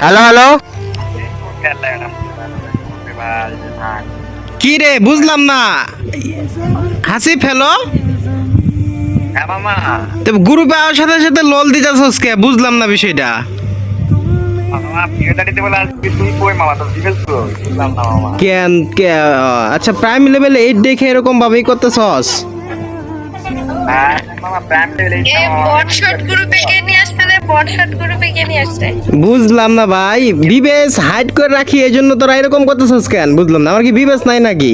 Hello hello, কি রে বুঝলাম না। হাসিফ হ্যালো, গ্রুপে আসার সাথে সাথে লল দিতেছস কে? বুঝলাম না বিষয়টা। কেন আচ্ছা, প্রাইম লেভেল 8 দেখে এরকম ভাবেই করতেছস? বুঝলাম না ভাই, বিবেস হাইড করে রাখি এই জন্য তোরা এরকম করতেছস কেন? বুঝলাম না, আমার কি বিবেস নাই নাকি?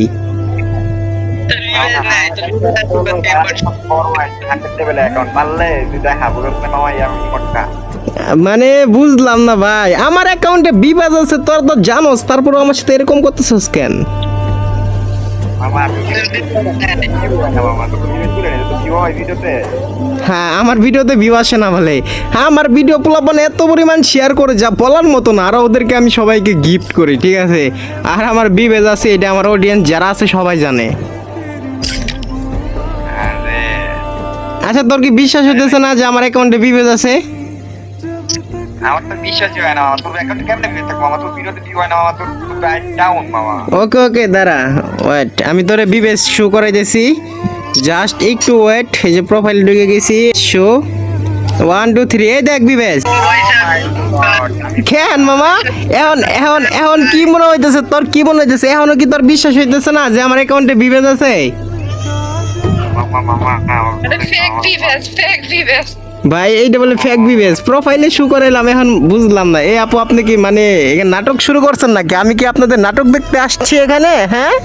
মানে বুঝলাম না ভাই, আমার অ্যাকাউন্টে বিবাজ আছে, তোর তো জানোস, তারপর আমার সাথে এরকম করতেছস কেন? হ্যাঁ, আমার ভিডিওতে ভিউ আসে না বলে। হ্যাঁ, আমার ভিডিও পোলাপান এত পরিমাণ শেয়ার করে যা বলার মতো না, আর ওদেরকে আমি সবাইকে গিফট করি, ঠিক আছে? আর আমার বিবেজ আছে, এটা আমার অডিয়েন্স যারা আছে সবাই জানে। আচ্ছা, তোর কি বিশ্বাস হইতেছে না যে আমার অ্যাকাউন্টে বিবেজ আছে? আমার তো বিশ্বাসই হয় না, তোর অ্যাকাউন্টে কেমনে ভিউ থাকবো? আমার তো ভিডিওতে ভিউ হয় না, আমার তো ডাউন মামা। ওকে ওকে, দাঁড়া, ওয়েট, আমি তোরে বিবেজ শো করে দিয়েছি, জাস্ট একটু ওয়েট। এই যে প্রোফাইল ঢুকে গেছি, শো 1 2 3, এই দেখ বিবেজ। কেন মামা, এখন এখন এখন কি মনে হইতেছে তোর? কি মনে হইতেছে এখনো? কি তোর বিশ্বাস হইতেছে না যে আমার অ্যাকাউন্টে বিবেজ আছে? ভাই এইটা বলে ফেক বিবেজ প্রোফাইলে শো করাইলাম, এখন বুঝলাম না। এই আপু, আপনি কি মানে এখানে নাটক শুরু করছেন নাকি? আমি কি আপনাদের নাটক দেখতে আসছি এখানে? হ্যাঁ,